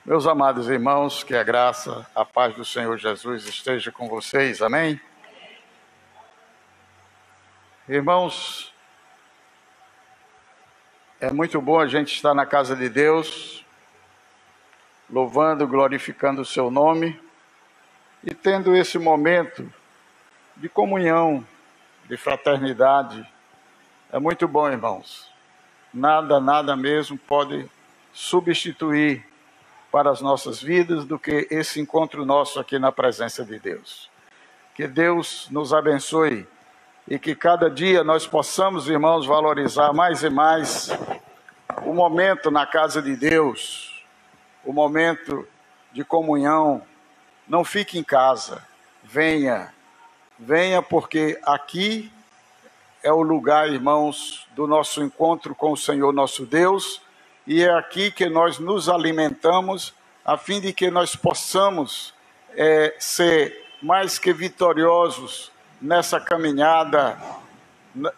Meus amados irmãos, que a graça, a paz do Senhor Jesus esteja com vocês, amém? Irmãos, é muito bom a gente estar na casa de Deus, louvando, glorificando o seu nome e tendo esse momento de comunhão, de fraternidade. É muito bom, irmãos. Nada mesmo pode substituir para as nossas vidas do que esse encontro nosso aqui na presença de Deus. Que Deus nos abençoe e que cada dia nós possamos, irmãos, valorizar mais e mais o momento na casa de Deus, o momento de comunhão. Não fique em casa, venha porque aqui é o lugar, irmãos, do nosso encontro com o Senhor nosso Deus, e é aqui que nós nos alimentamos, a fim de que nós possamos ser mais que vitoriosos nessa caminhada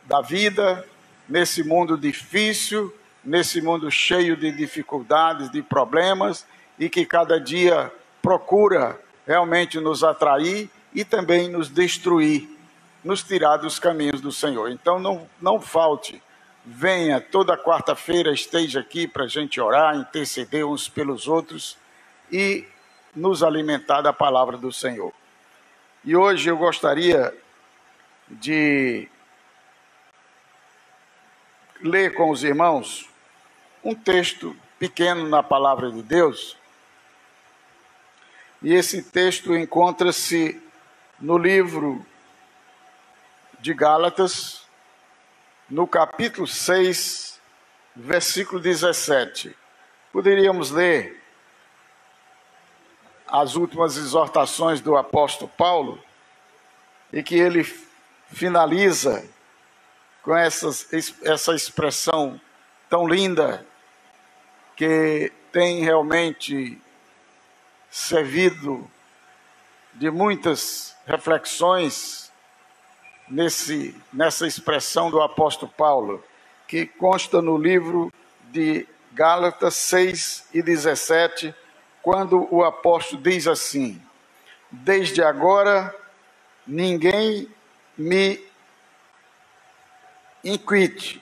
da vida, nesse mundo difícil, nesse mundo cheio de dificuldades, de problemas, e que cada dia procura realmente nos atrair e também nos destruir, nos tirar dos caminhos do Senhor. Então não falte, venha toda quarta-feira, esteja aqui para a gente orar, interceder uns pelos outros e nos alimentar da palavra do Senhor. E hoje eu gostaria de ler com os irmãos um texto pequeno na palavra de Deus, e esse texto encontra-se no livro de Gálatas, no capítulo 6, versículo 17. Poderíamos ler as últimas exortações do apóstolo Paulo, e que ele finaliza com essa expressão tão linda, que tem realmente servido de muitas reflexões nessa expressão do apóstolo Paulo, que consta no livro de Gálatas 6 e 17, quando o apóstolo diz assim: desde agora ninguém me inquite,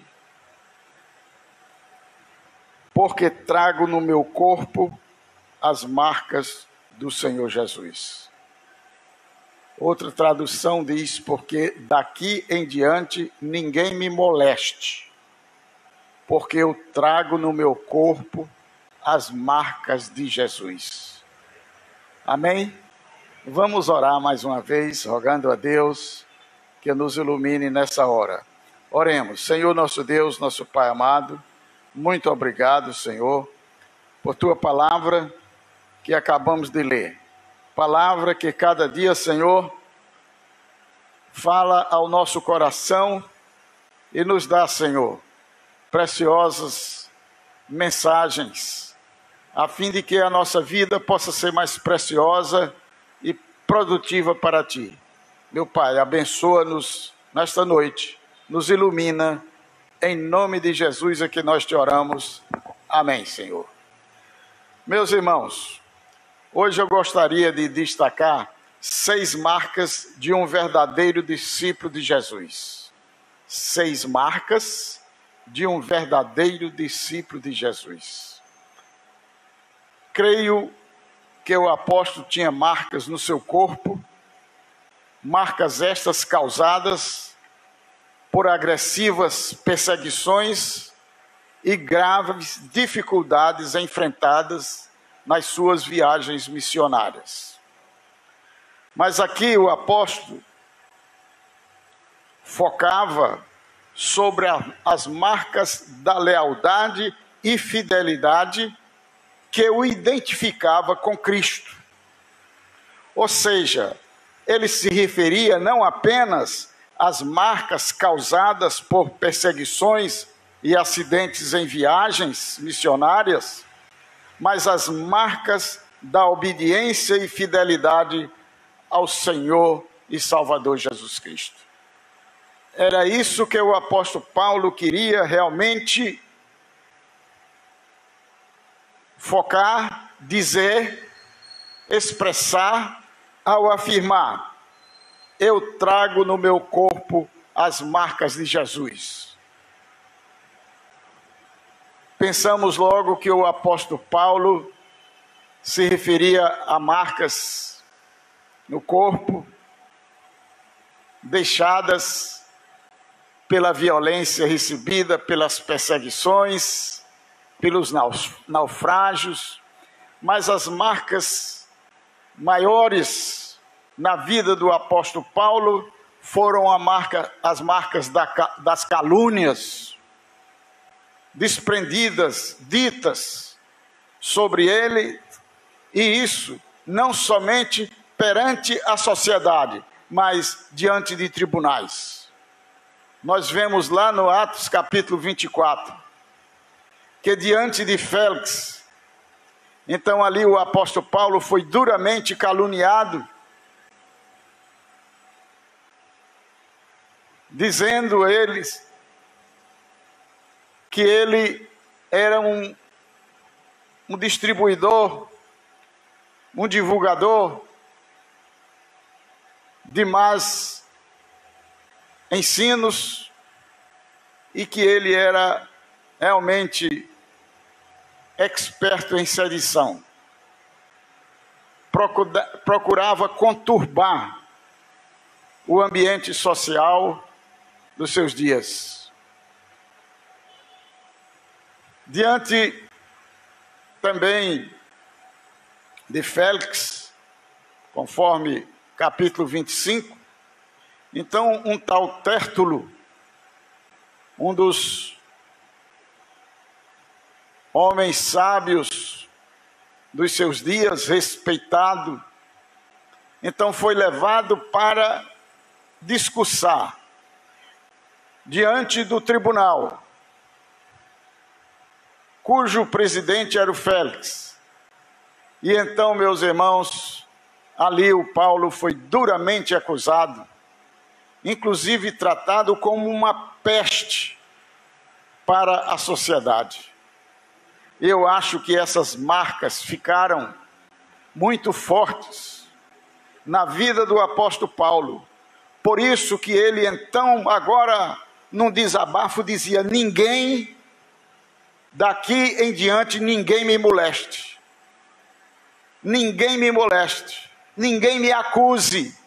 porque trago no meu corpo as marcas do Senhor Jesus. Outra tradução diz: porque daqui em diante ninguém me moleste, porque eu trago no meu corpo as marcas de Jesus. Amém? Vamos orar mais uma vez, rogando a Deus que nos ilumine nessa hora. Oremos. Senhor nosso Deus, nosso Pai amado, muito obrigado, Senhor, por Tua palavra que acabamos de ler. Palavra que cada dia, Senhor, fala ao nosso coração e nos dá, Senhor, preciosas mensagens, a fim de que a nossa vida possa ser mais preciosa e produtiva para Ti. Meu Pai, abençoa-nos nesta noite, nos ilumina, em nome de Jesus é que nós te oramos. Amém, Senhor. Meus irmãos, hoje eu gostaria de destacar 6 marcas de um verdadeiro discípulo de Jesus. 6 marcas de um verdadeiro discípulo de Jesus. Creio que o apóstolo tinha marcas no seu corpo, marcas estas causadas por agressivas perseguições e graves dificuldades enfrentadas nas suas viagens missionárias. Mas aqui o apóstolo focava sobre as marcas da lealdade e fidelidade que o identificava com Cristo. Ou seja, ele se referia não apenas às marcas causadas por perseguições e acidentes em viagens missionárias, mas as marcas da obediência e fidelidade ao Senhor e Salvador Jesus Cristo. Era isso que o apóstolo Paulo queria realmente focar dizer, expressar ao afirmar: eu trago no meu corpo as marcas de Jesus. Pensamos logo que o apóstolo Paulo se referia a marcas no corpo, deixadas pela violência recebida, pelas perseguições, pelos naufrágios, mas as marcas maiores na vida do apóstolo Paulo foram as marcas das calúnias desprendidas, ditas sobre ele, e isso não somente perante a sociedade, mas diante de tribunais. Nós vemos lá no Atos capítulo 24, que diante de Félix, então ali o apóstolo Paulo foi duramente caluniado, dizendo eles que ele era um distribuidor, um divulgador de más ensinos e que ele era realmente experto em sedição. Procurava conturbar o ambiente social dos seus dias. Diante também de Félix, conforme capítulo 25, então um tal Tértulo, um dos homens sábios dos seus dias, respeitado, então foi levado para discursar diante do tribunal, cujo presidente era o Félix. E então, meus irmãos, ali o Paulo foi duramente acusado, inclusive tratado como uma peste para a sociedade. Eu acho que essas marcas ficaram muito fortes na vida do apóstolo Paulo. Por isso que ele então, agora, num desabafo, dizia: ninguém, daqui em diante, ninguém me moleste. Ninguém me moleste. Ninguém me acuse.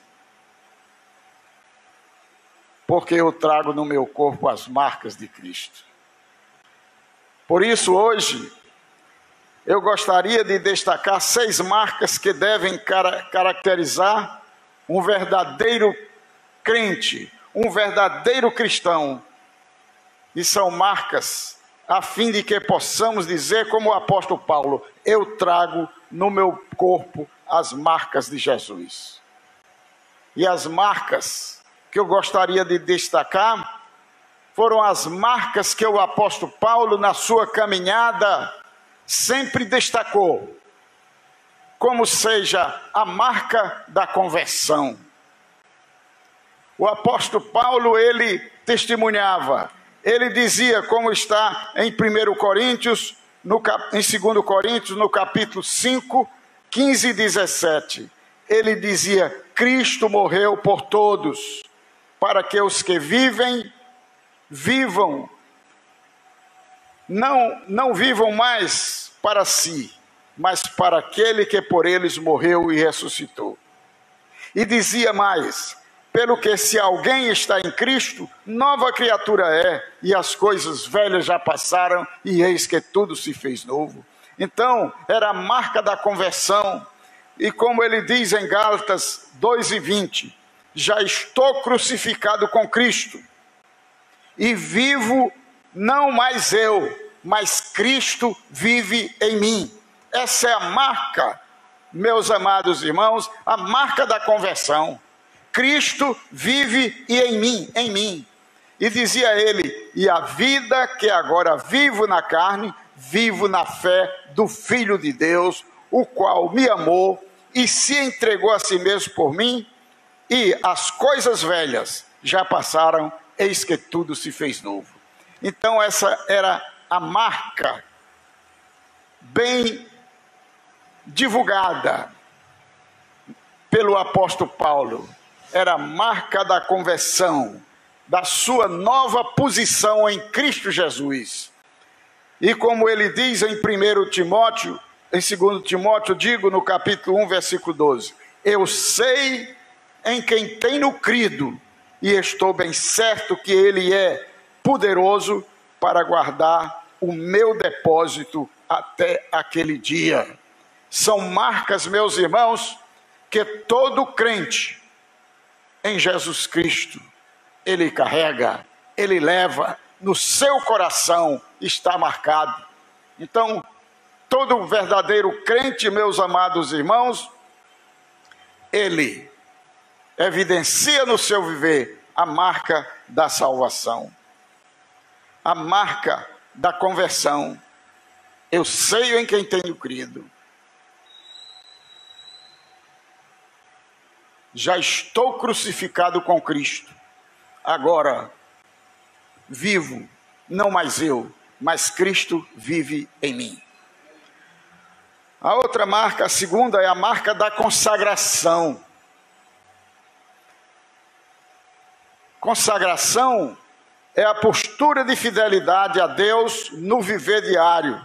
Porque eu trago no meu corpo as marcas de Cristo. Por isso, hoje, eu gostaria de destacar 6 marcas que devem caracterizar um verdadeiro crente, um verdadeiro cristão. E são marcas a fim de que possamos dizer como o apóstolo Paulo: eu trago no meu corpo as marcas de Jesus. E as marcas que eu gostaria de destacar foram as marcas que o apóstolo Paulo, na sua caminhada, sempre destacou, como seja a marca da conversão. O apóstolo Paulo, ele testemunhava, ele dizia, como está em 1 Coríntios, em 2 Coríntios, no capítulo 5, 15 e 17, ele dizia: Cristo morreu por todos, para que os que vivem, vivam, não vivam mais para si, mas para aquele que por eles morreu e ressuscitou. E dizia mais: pelo que se alguém está em Cristo, nova criatura é, e as coisas velhas já passaram, e eis que tudo se fez novo. Então, era a marca da conversão, e como ele diz em Gálatas 2:20, já estou crucificado com Cristo, e vivo não mais eu, mas Cristo vive em mim. Essa é a marca, meus amados irmãos, a marca da conversão. Cristo vive em mim. E dizia ele: e a vida que agora vivo na carne, vivo na fé do Filho de Deus, o qual me amou e se entregou a si mesmo por mim, e as coisas velhas já passaram, eis que tudo se fez novo. Então essa era a marca bem divulgada pelo apóstolo Paulo era a marca da conversão, da sua nova posição em Cristo Jesus. E como ele diz em 1 Timóteo, em 2 Timóteo, digo no capítulo 1, versículo 12, eu sei em quem tenho crido, e estou bem certo que ele é poderoso para guardar o meu depósito até aquele dia. São marcas, meus irmãos, que todo crente em Jesus Cristo, ele carrega, ele leva, no seu coração está marcado. Então, todo verdadeiro crente, meus amados irmãos, ele evidencia no seu viver a marca da salvação, a marca da conversão. Eu sei em quem tenho crido. Já estou crucificado com Cristo. Agora vivo, não mais eu, mas Cristo vive em mim. A outra marca, a segunda, é a marca da consagração. Consagração é a postura de fidelidade a Deus no viver diário.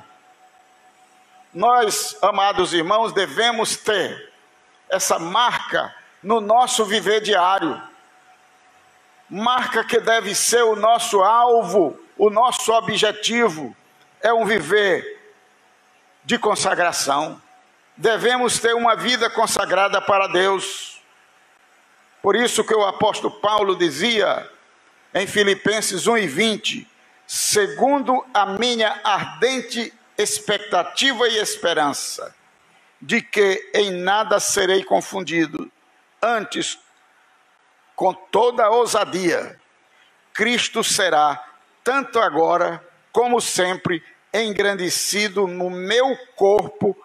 Nós, amados irmãos, devemos ter essa marca no nosso viver diário. Marca que deve ser o nosso alvo, o nosso objetivo, é um viver de consagração. Devemos ter uma vida consagrada para Deus. Por isso que o apóstolo Paulo dizia em Filipenses 1:20, segundo a minha ardente expectativa e esperança, de que em nada serei confundido, antes, com toda ousadia, Cristo será, tanto agora como sempre, engrandecido no meu corpo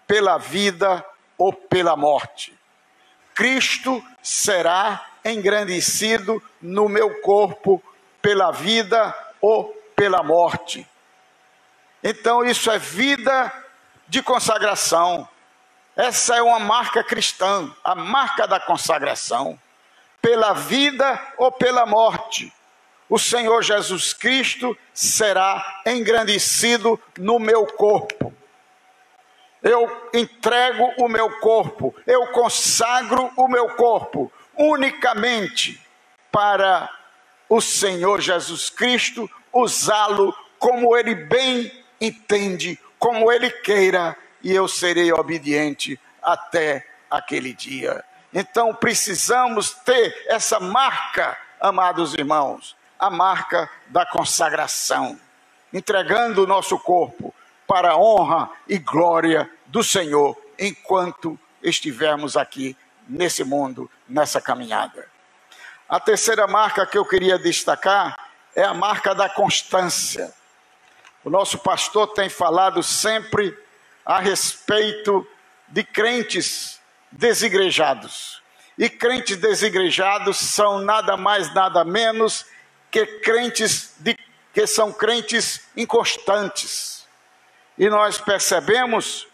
pela vida ou pela morte. Cristo será engrandecido no meu corpo pela vida ou pela morte. Então isso é vida de consagração. Essa é uma marca cristã, a marca da consagração. Pela vida ou pela morte, o Senhor Jesus Cristo será engrandecido no meu corpo. Eu entrego o meu corpo, eu consagro o meu corpo unicamente para o Senhor Jesus Cristo usá-lo como Ele bem entende, como Ele queira, e eu serei obediente até aquele dia. Então precisamos ter essa marca, amados irmãos, a marca da consagração, entregando o nosso corpo para a honra e glória do Senhor, enquanto estivermos aqui nesse mundo, nessa caminhada. A terceira marca que eu queria destacar é a marca da constância. O nosso pastor tem falado sempre a respeito de crentes desigrejados. E crentes desigrejados são nada mais, nada menos que que são crentes inconstantes. E nós percebemos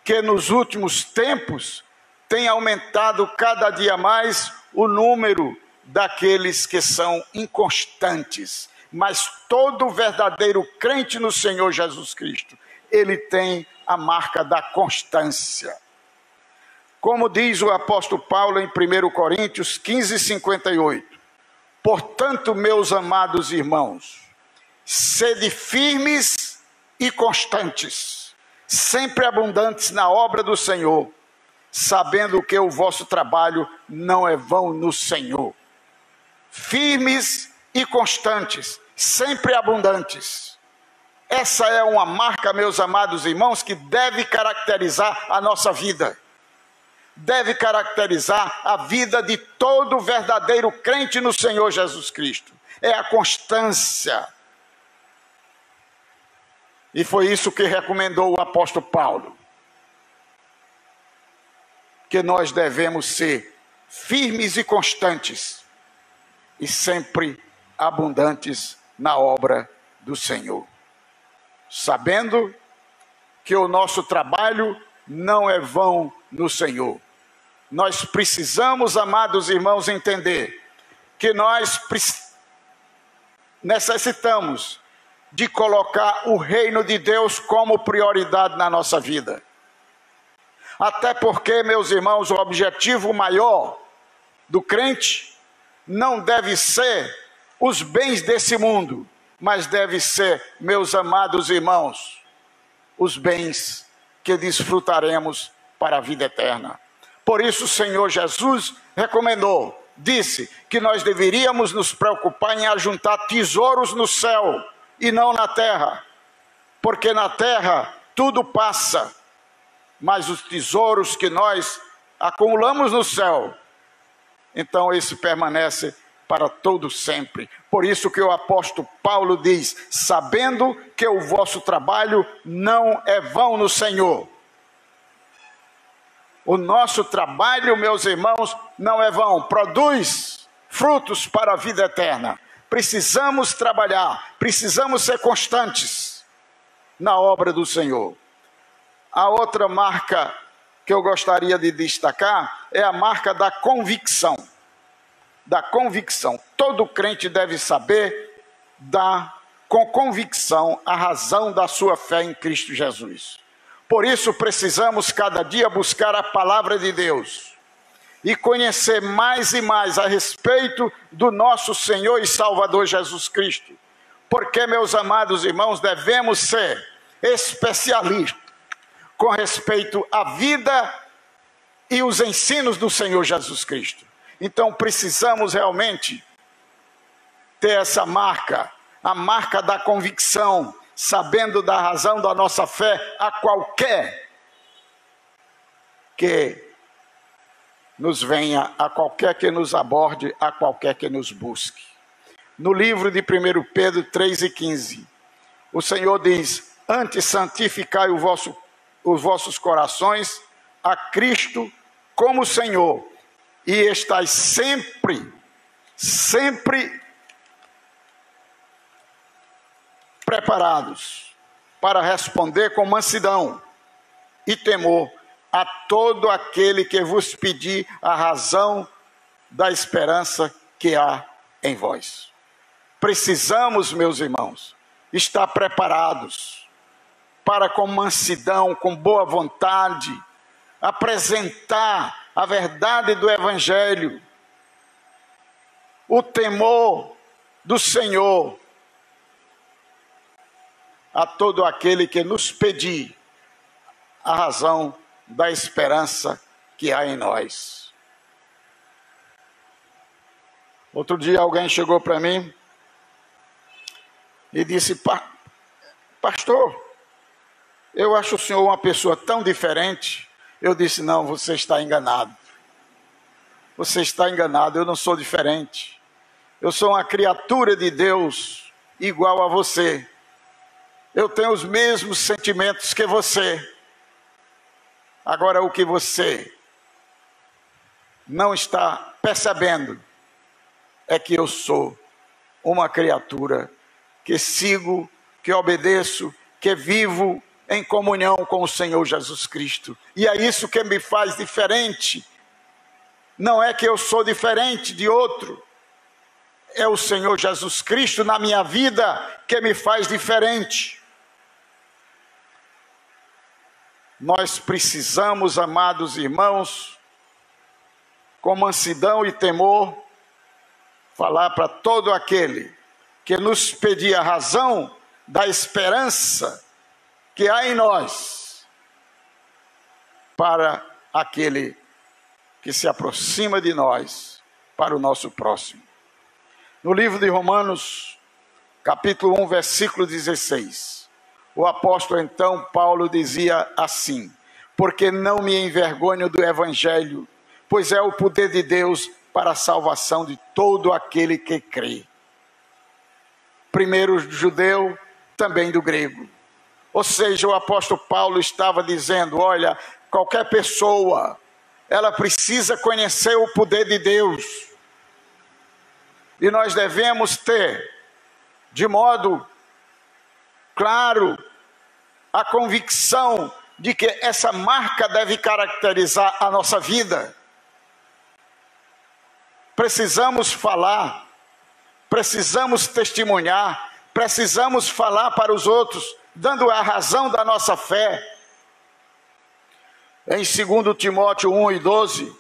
que nos últimos tempos tem aumentado cada dia mais o número daqueles que são inconstantes. Mas todo verdadeiro crente no Senhor Jesus Cristo, ele tem a marca da constância. Como diz o apóstolo Paulo em 1 Coríntios 15:58, portanto, meus amados irmãos, sede firmes e constantes, sempre abundantes na obra do Senhor, sabendo que o vosso trabalho não é vão no Senhor. Firmes e constantes, sempre abundantes. Essa é uma marca, meus amados irmãos, que deve caracterizar a nossa vida. Deve caracterizar a vida de todo verdadeiro crente no Senhor Jesus Cristo. É a constância. E foi isso que recomendou o apóstolo Paulo. Que nós devemos ser firmes e constantes e sempre abundantes na obra do Senhor. Sabendo que o nosso trabalho não é vão no Senhor. Nós precisamos, amados irmãos, entender que nós necessitamos de colocar o reino de Deus como prioridade na nossa vida. Até porque, meus irmãos, o objetivo maior do crente não deve ser os bens desse mundo, mas deve ser, meus amados irmãos, os bens que desfrutaremos para a vida eterna. Por isso o Senhor Jesus recomendou, disse que nós deveríamos nos preocupar em ajuntar tesouros no céu e não na terra, porque na terra tudo passa, mas os tesouros que nós acumulamos no céu, então esse permanece para todo sempre. Por isso que o apóstolo Paulo diz, sabendo que o vosso trabalho não é vão no Senhor. O nosso trabalho, meus irmãos, não é vão, produz frutos para a vida eterna. Precisamos trabalhar, precisamos ser constantes na obra do Senhor. A outra marca que eu gostaria de destacar é a marca da convicção. Da convicção. Todo crente deve saber dar com convicção a razão da sua fé em Cristo Jesus. Por isso precisamos cada dia buscar a palavra de Deus e conhecer mais e mais a respeito do nosso Senhor e Salvador Jesus Cristo. Porque, meus amados irmãos, devemos ser especialistas com respeito à vida e os ensinos do Senhor Jesus Cristo. Então precisamos realmente ter essa marca, a marca da convicção, sabendo da razão da nossa fé a qualquer que nos venha, a qualquer que nos aborde, a qualquer que nos busque. No livro de 1 Pedro 3,15, o Senhor diz, antes santificai os vossos corações a Cristo como Senhor, e estais sempre preparados para responder com mansidão e temor a todo aquele que vos pedir a razão da esperança que há em vós. Precisamos, meus irmãos, estar preparados para com mansidão, com boa vontade, apresentar a verdade do Evangelho, o temor do Senhor a todo aquele que nos pedir a razão da esperança que há em nós. Outro dia alguém chegou para mim e disse, pastor, eu acho o senhor uma pessoa tão diferente. Eu disse, não, você está enganado. Você está enganado, eu não sou diferente. Eu sou uma criatura de Deus igual a você. Eu tenho os mesmos sentimentos que você. Agora, o que você não está percebendo é que eu sou uma criatura que sigo, que obedeço, que vivo em comunhão com o Senhor Jesus Cristo. E é isso que me faz diferente. Não é que eu sou diferente de outro. É o Senhor Jesus Cristo na minha vida que me faz diferente. Nós precisamos, amados irmãos, com mansidão e temor, falar para todo aquele que nos pedir a razão da esperança que há em nós, para aquele que se aproxima de nós, para o nosso próximo. No livro de Romanos, capítulo 1, versículo 16, o apóstolo então, Paulo, dizia assim, porque não me envergonho do Evangelho, pois é o poder de Deus para a salvação de todo aquele que crê. Primeiro do judeu, também do grego. Ou seja, o apóstolo Paulo estava dizendo, olha, qualquer pessoa, ela precisa conhecer o poder de Deus. E nós devemos ter, de modo claro, a convicção de que essa marca deve caracterizar a nossa vida. Precisamos falar, precisamos testemunhar, precisamos falar para os outros, dando a razão da nossa fé. Em 2 Timóteo 1:12,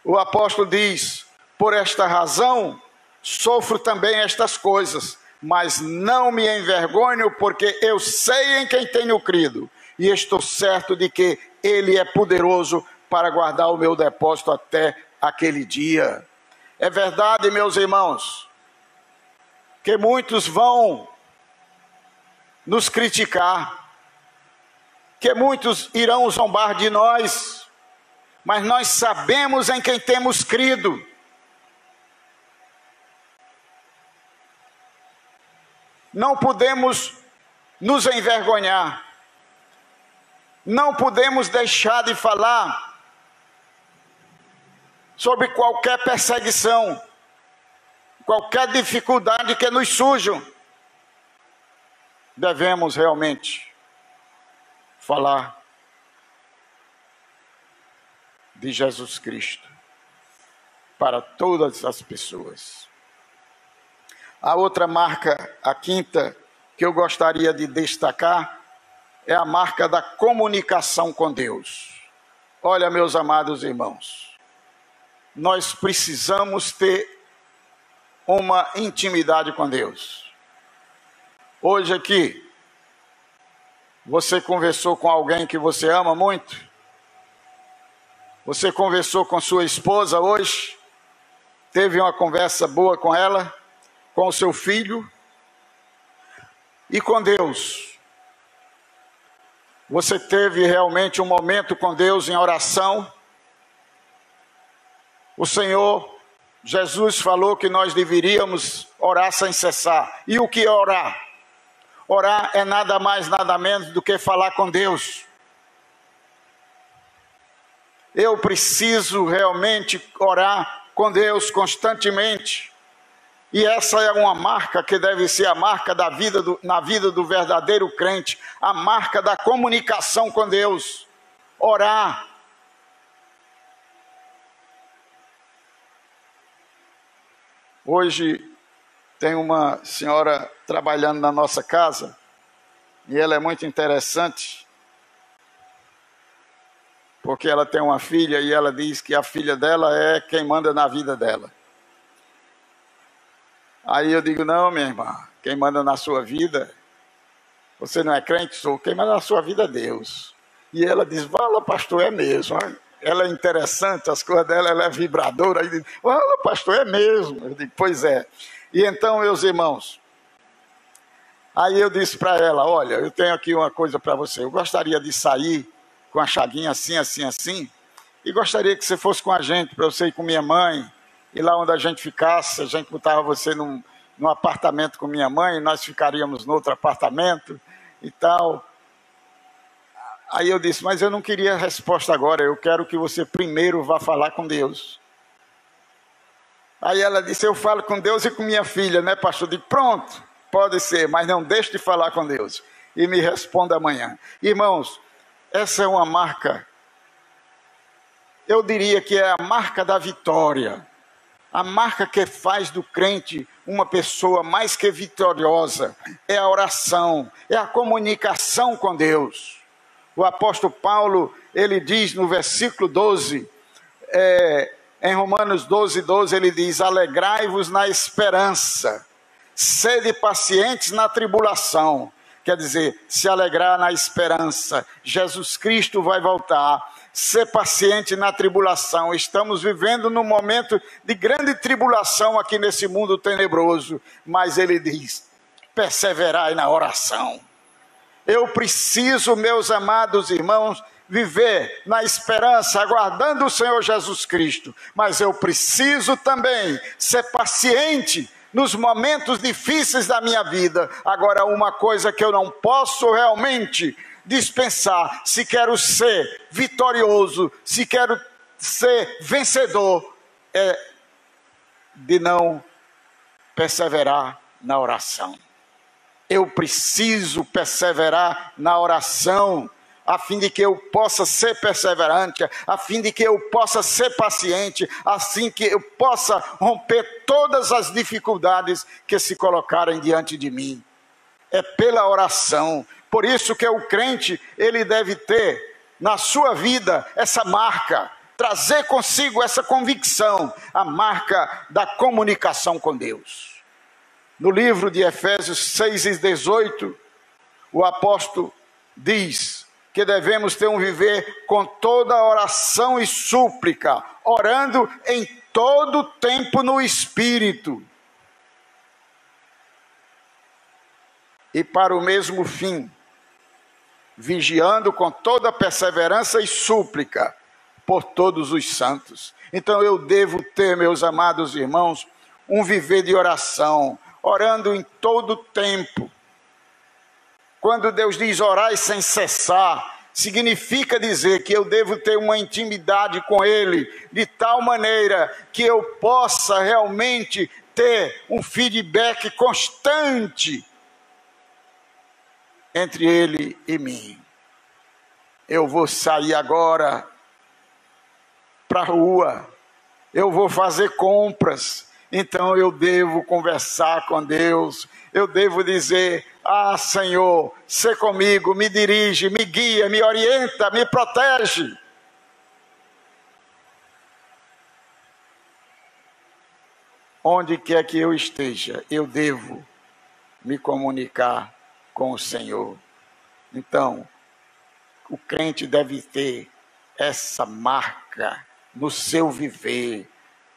o apóstolo diz: por esta razão sofro também estas coisas, mas não me envergonho, porque eu sei em quem tenho crido, e estou certo de que Ele é poderoso para guardar o meu depósito até aquele dia. É verdade, meus irmãos, que muitos vão nos criticar, que muitos irão zombar de nós, mas nós sabemos em quem temos crido. Não podemos nos envergonhar, não podemos deixar de falar sobre qualquer perseguição, qualquer dificuldade que nos surjam. Devemos realmente falar de Jesus Cristo para todas as pessoas. A outra marca, a quinta, que eu gostaria de destacar, é a marca da comunicação com Deus. Olha, meus amados irmãos, nós precisamos ter uma intimidade com Deus. Hoje aqui, você conversou com alguém que você ama muito? Você conversou com sua esposa hoje? Teve uma conversa boa com ela? Com o seu filho? E com Deus? Você teve realmente um momento com Deus em oração? O Senhor Jesus falou que nós deveríamos orar sem cessar. E o que é orar? Orar é nada mais, nada menos do que falar com Deus. Eu preciso realmente orar com Deus constantemente. E essa é uma marca que deve ser a marca da vida na vida do verdadeiro crente. A marca da comunicação com Deus. Orar. Hoje tem uma senhora trabalhando na nossa casa, e ela é muito interessante, porque ela tem uma filha e ela diz que a filha dela é quem manda na vida dela. Aí eu digo: não, minha irmã, quem manda na sua vida, você não é crente? Sou. Quem manda na sua vida é Deus. E ela diz: fala, pastor, é mesmo. Ela é interessante, as coisas dela, ela é vibradora. Aí diz: fala, pastor, é mesmo. Eu digo: pois é. E então, meus irmãos, aí eu disse para ela: olha, eu tenho aqui uma coisa para você. Eu gostaria de sair com a chaguinha assim, assim, assim, e gostaria que você fosse com a gente, para eu sair com minha mãe, e lá onde a gente ficasse, a gente botava você num apartamento com minha mãe, e nós ficaríamos no outro apartamento e tal. Aí eu disse: mas eu não queria a resposta agora, eu quero que você primeiro vá falar com Deus. Aí ela disse: eu falo com Deus e com minha filha, né, pastor? Eu digo: pronto, pode ser, mas não deixe de falar com Deus. E me responda amanhã. Irmãos, essa é uma marca, eu diria que é a marca da vitória. A marca que faz do crente uma pessoa mais que vitoriosa. É a oração, é a comunicação com Deus. O apóstolo Paulo, ele diz no versículo 12, em Romanos 12:12, ele diz: alegrai-vos na esperança, sede pacientes na tribulação. Quer dizer, se alegrar na esperança. Jesus Cristo vai voltar. Ser paciente na tribulação. Estamos vivendo num momento de grande tribulação aqui nesse mundo tenebroso. Mas ele diz: perseverai na oração. Eu preciso, meus amados irmãos, viver na esperança, aguardando o Senhor Jesus Cristo. Mas eu preciso também ser paciente nos momentos difíceis da minha vida. Agora, uma coisa que eu não posso realmente dispensar, se quero ser vitorioso, se quero ser vencedor, é de não perseverar na oração. Eu preciso perseverar na oração. a fim de que eu possa ser perseverante, a fim de que eu possa ser paciente, assim que eu possa romper todas as dificuldades que se colocarem diante de mim. É pela oração. Por isso que o crente, ele deve ter na sua vida essa marca, trazer consigo essa convicção, a marca da comunicação com Deus. No livro de Efésios 6:18, o apóstolo diz que devemos ter um viver com toda oração e súplica, orando em todo tempo no Espírito. E para o mesmo fim, vigiando com toda perseverança e súplica por todos os santos. Então eu devo ter, meus amados irmãos, um viver de oração, orando em todo tempo. Quando Deus diz orai sem cessar, significa dizer que eu devo ter uma intimidade com Ele, de tal maneira que eu possa realmente ter um feedback constante entre Ele e mim. Eu vou sair agora para a rua, eu vou fazer compras, então eu devo conversar com Deus, eu devo dizer: ah, Senhor, sê comigo, me dirige, me guia, me orienta, me protege. Onde quer que eu esteja, eu devo me comunicar com o Senhor. Então, o crente deve ter essa marca no seu viver,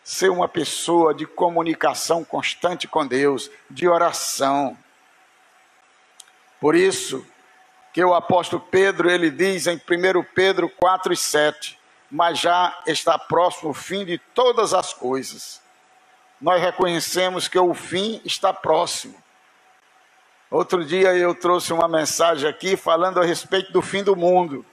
ser uma pessoa de comunicação constante com Deus, de oração. Por isso que o apóstolo Pedro, ele diz em 1 Pedro 4:7, mas já está próximo o fim de todas as coisas. Nós reconhecemos que o fim está próximo. Outro dia eu trouxe uma mensagem aqui falando a respeito do fim do mundo.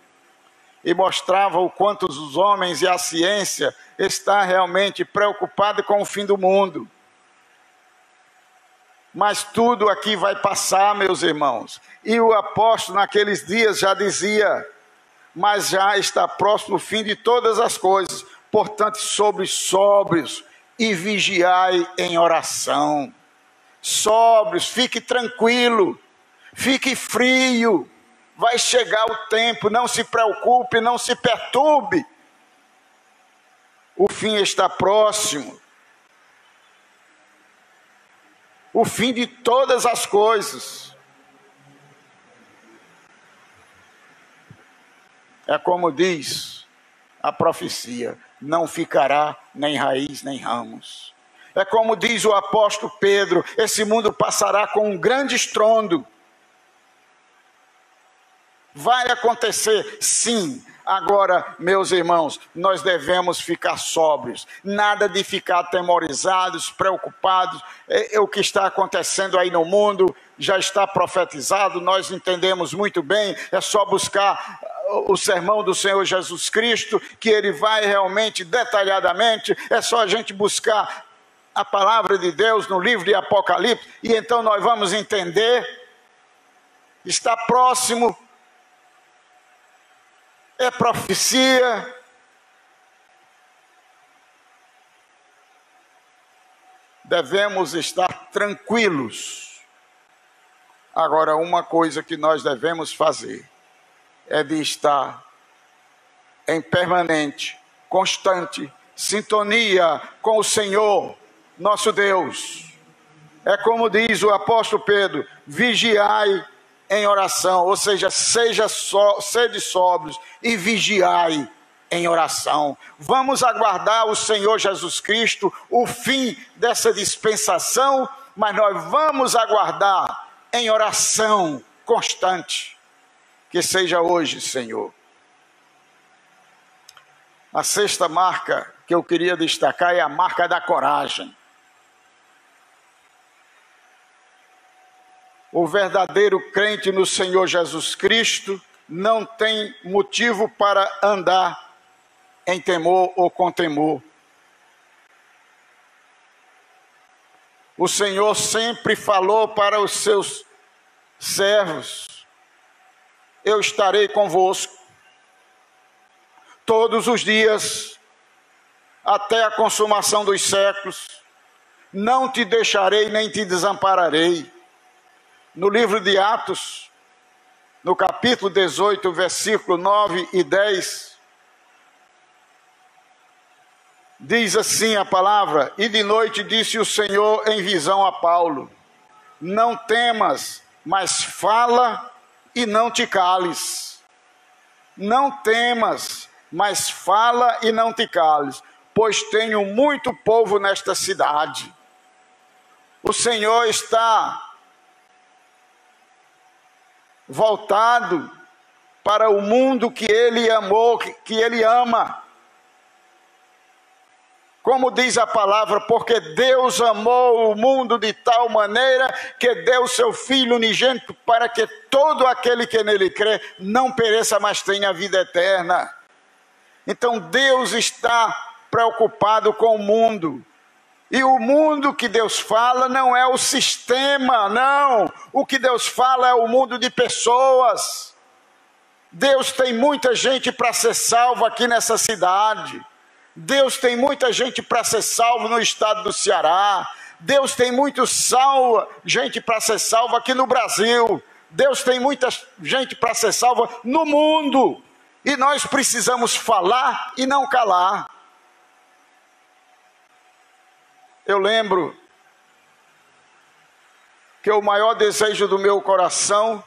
E mostrava o quanto os homens e a ciência estão realmente preocupados com o fim do mundo. Mas tudo aqui vai passar, meus irmãos. E o apóstolo naqueles dias já dizia: mas já está próximo o fim de todas as coisas. Portanto, sóbrios e vigiai em oração. Sóbrios, fique tranquilo, fique frio. Vai chegar o tempo, não se preocupe, não se perturbe. O fim está próximo. O fim de todas as coisas. É como diz a profecia: não ficará nem raiz nem ramos. É como diz o apóstolo Pedro: esse mundo passará com um grande estrondo. Vai acontecer, sim. Agora, meus irmãos, nós devemos ficar sóbrios. Nada de ficar atemorizados, preocupados. O que está acontecendo aí no mundo já está profetizado, nós entendemos muito bem. É só buscar o sermão do Senhor Jesus Cristo, que ele vai realmente detalhadamente. É só a gente buscar a palavra de Deus no livro de Apocalipse, e então nós vamos entender. Está próximo. É profecia. Devemos estar tranquilos. Agora, uma coisa que nós devemos fazer é de estar em permanente, constante sintonia com o Senhor, nosso Deus. É como diz o apóstolo Pedro: vigiai em oração, ou seja, sede sóbrios e vigiai em oração. Vamos aguardar o Senhor Jesus Cristo, o fim dessa dispensação, mas nós vamos aguardar em oração constante. Que seja hoje, Senhor. A sexta marca que eu queria destacar é a marca da coragem. O verdadeiro crente no Senhor Jesus Cristo não tem motivo para andar em temor ou com temor. O Senhor sempre falou para os seus servos: eu estarei convosco todos os dias, até a consumação dos séculos. Não te deixarei nem te desampararei. No livro de Atos, no capítulo 18, versículo 9 e 10, diz assim a palavra: e de noite disse o Senhor em visão a Paulo: não temas, mas fala e não te cales. Não temas, mas fala e não te cales, pois tenho muito povo nesta cidade. O Senhor está voltado para o mundo que Ele amou, que Ele ama. Como diz a palavra, porque Deus amou o mundo de tal maneira que deu seu Filho unigênito para que todo aquele que nele crê não pereça, mas tenha vida eterna. Então Deus está preocupado com o mundo. E o mundo que Deus fala não é o sistema, não. O que Deus fala é o mundo de pessoas. Deus tem muita gente para ser salva aqui nessa cidade. Deus tem muita gente para ser salvo no estado do Ceará. Deus tem gente para ser salva aqui no Brasil. Deus tem muita gente para ser salva no mundo. E nós precisamos falar e não calar. Eu lembro que o maior desejo do meu coração,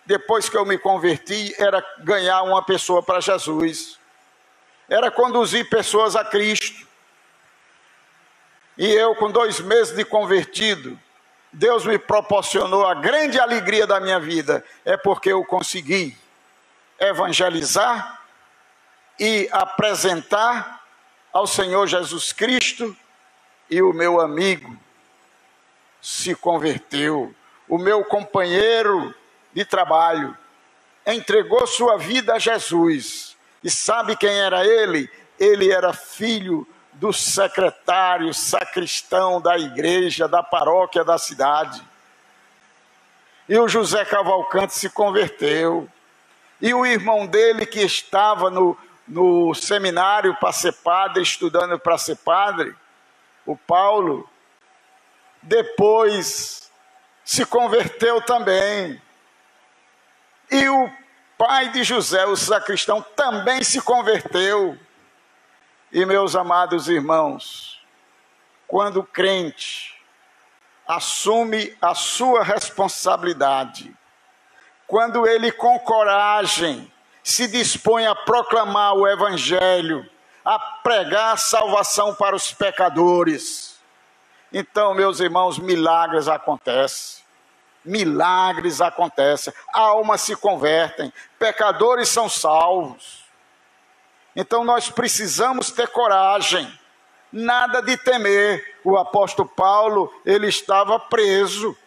depois que eu me converti, era ganhar uma pessoa para Jesus. Era conduzir pessoas a Cristo. E eu, com 2 meses de convertido, Deus me proporcionou a grande alegria da minha vida. É porque eu consegui evangelizar e apresentar ao Senhor Jesus Cristo. E o meu amigo se converteu. O meu companheiro de trabalho entregou sua vida a Jesus. E sabe quem era ele? Ele era filho do secretário, sacristão da igreja, da paróquia da cidade. E o José Cavalcante se converteu. E o irmão dele, que estava no seminário para ser padre, estudando para ser padre, o Paulo, depois se converteu também. E o pai de José, o sacristão, também se converteu. E, meus amados irmãos, quando o crente assume a sua responsabilidade, quando ele com coragem se dispõe a proclamar o evangelho, a pregar a salvação para os pecadores, então, meus irmãos, milagres acontecem. Milagres acontecem, almas se convertem, pecadores são salvos. Então nós precisamos ter coragem, nada de temer. O apóstolo Paulo, ele estava preso,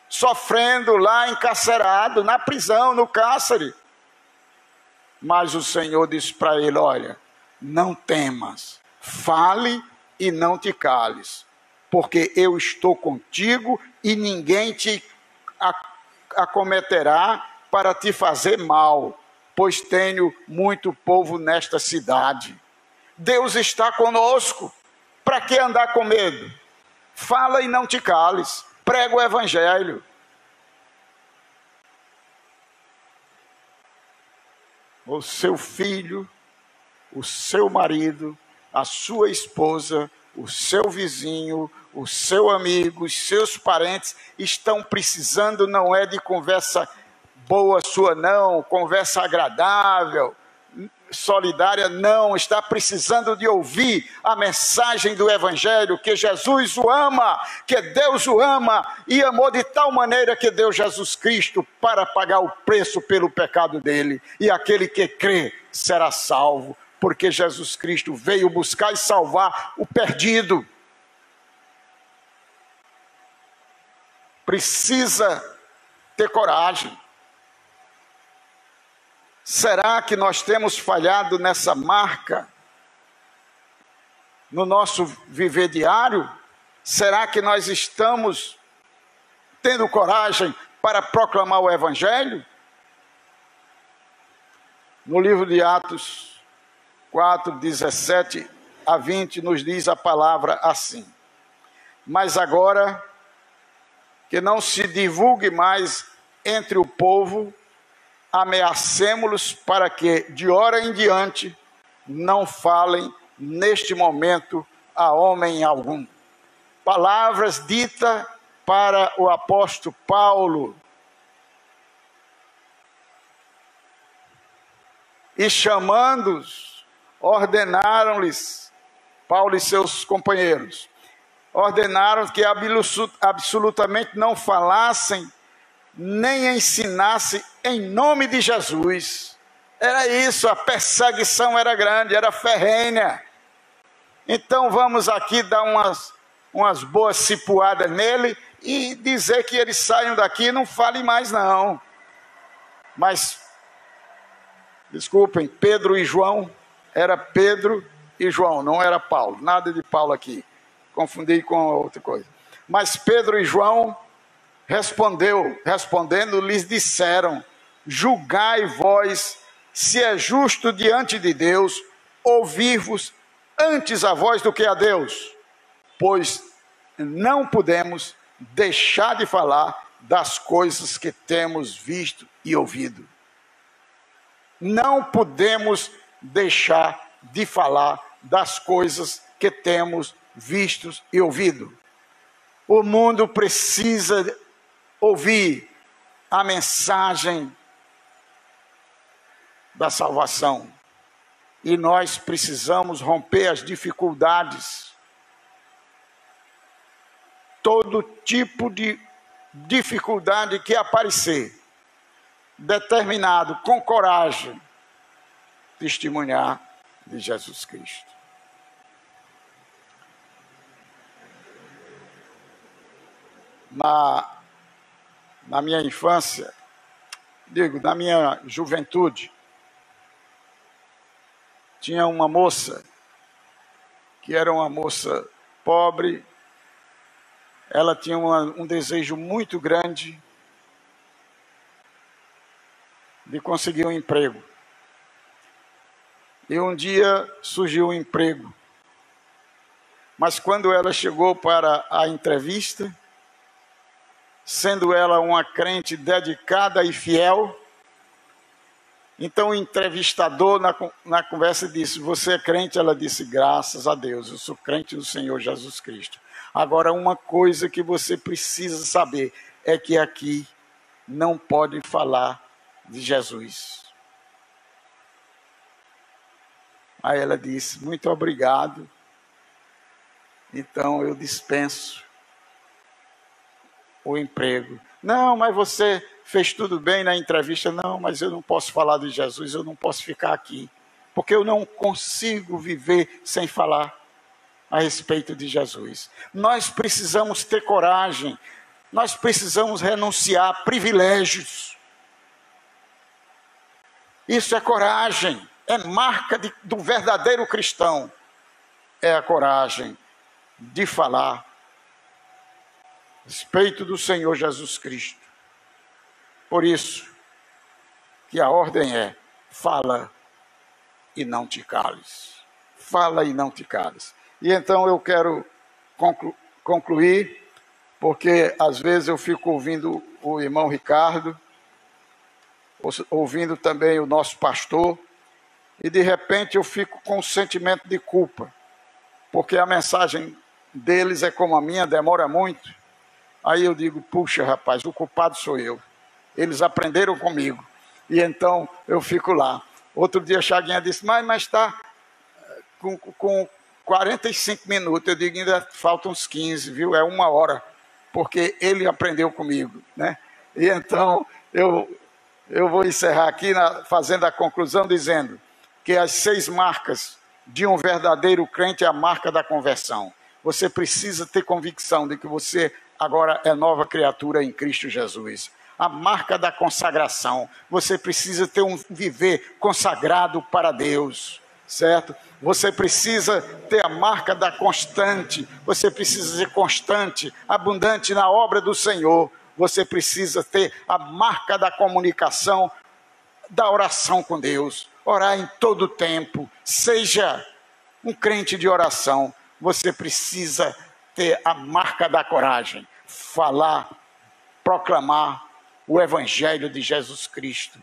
sofrendo lá, encarcerado, na prisão, no cárcere. Mas o Senhor disse para ele: olha, não temas, fale e não te cales, porque eu estou contigo e ninguém te acometerá para te fazer mal, pois tenho muito povo nesta cidade. Deus está conosco. Para que andar com medo? Fala e não te cales, prega o evangelho. O seu filho, o seu marido, a sua esposa, o seu vizinho, o seu amigo, os seus parentes estão precisando, não é de conversa boa sua não, conversa agradável, solidária não, está precisando de ouvir a mensagem do evangelho, que Jesus o ama, que Deus o ama, e amou de tal maneira que deu Jesus Cristo para pagar o preço pelo pecado dele, e aquele que crê será salvo, porque Jesus Cristo veio buscar e salvar o perdido. Precisa ter coragem. Será que nós temos falhado nessa marca no nosso viver diário? Será que nós estamos tendo coragem para proclamar o evangelho? No livro de Atos 4, 17 a 20, nos diz a palavra assim: mas agora que não se divulgue mais entre o povo, ameacemo-los para que, de hora em diante, não falem neste momento a homem algum. Palavras ditas para o apóstolo Paulo. E chamando-os, ordenaram-lhes, Paulo e seus companheiros, ordenaram que absolutamente não falassem, nem ensinassem em nome de Jesus. Era isso, a perseguição era grande, era ferrenha. Então vamos aqui dar umas boas cipuadas nele e dizer que eles saiam daqui e não falem mais não. Mas, desculpem, Pedro e João, era Pedro e João, não era Paulo, nada de Paulo aqui. Confundi com outra coisa. Mas Pedro e João respondendo, lhes disseram: julgai vós se é justo diante de Deus ouvir-vos antes a vós do que a Deus, pois não podemos deixar de falar das coisas que temos visto e ouvido. Não podemos deixar de falar das coisas que temos visto e ouvido. O mundo precisa ouvir a mensagem da salvação. E nós precisamos romper as dificuldades. Todo tipo de dificuldade que aparecer, determinado, com coragem, testemunhar de Jesus Cristo. Na minha infância, na minha juventude, tinha uma moça, que era uma moça pobre. Ela tinha um desejo muito grande de conseguir um emprego. E um dia surgiu um emprego. Mas quando ela chegou para a entrevista, sendo ela uma crente dedicada e fiel, então o entrevistador na conversa disse: você é crente? Ela disse: graças a Deus, eu sou crente do Senhor Jesus Cristo. Agora, uma coisa que você precisa saber é que aqui não pode falar de Jesus. Aí ela disse: muito obrigado, então eu dispenso o emprego. Não, mas você fez tudo bem na entrevista. Não, mas eu não posso falar de Jesus, eu não posso ficar aqui, porque eu não consigo viver sem falar a respeito de Jesus. Nós precisamos ter coragem, nós precisamos renunciar a privilégios. Isso é coragem, é marca do verdadeiro cristão. É a coragem de falar a respeito do Senhor Jesus Cristo. Por isso que a ordem é: fala e não te cales. Fala e não te cales. E então eu quero concluir, porque às vezes eu fico ouvindo o irmão Ricardo, ouvindo também o nosso pastor, e de repente eu fico com um sentimento de culpa, porque a mensagem deles é como a minha, demora muito. Aí eu digo: puxa rapaz, o culpado sou eu. Eles aprenderam comigo. E então eu fico lá. Outro dia a Chaguinha disse: mas está com 45 minutos. Eu digo: ainda faltam uns 15, viu? É 1 hora. Porque ele aprendeu comigo, né? E então eu vou encerrar aqui fazendo a conclusão dizendo que as 6 marcas de um verdadeiro crente é a marca da conversão. Você precisa ter convicção de que você agora é nova criatura em Cristo Jesus. A marca da consagração. Você precisa ter um viver consagrado para Deus, certo? Você precisa ter a marca da constante. Você precisa ser constante, abundante na obra do Senhor. Você precisa ter a marca da comunicação, da oração com Deus. orar em todo tempo, seja um crente de oração. Você precisa ter a marca da coragem, falar, proclamar o Evangelho de Jesus Cristo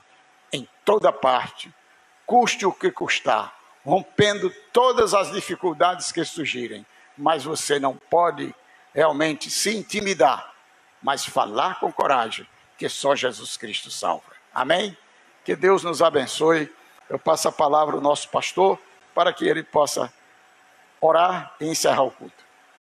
em toda parte, custe o que custar, rompendo todas as dificuldades que surgirem, mas você não pode realmente se intimidar, mas falar com coragem, que só Jesus Cristo salva. Amém? Que Deus nos abençoe. Eu passo a palavra ao nosso pastor, para que ele possa orar e encerrar o culto.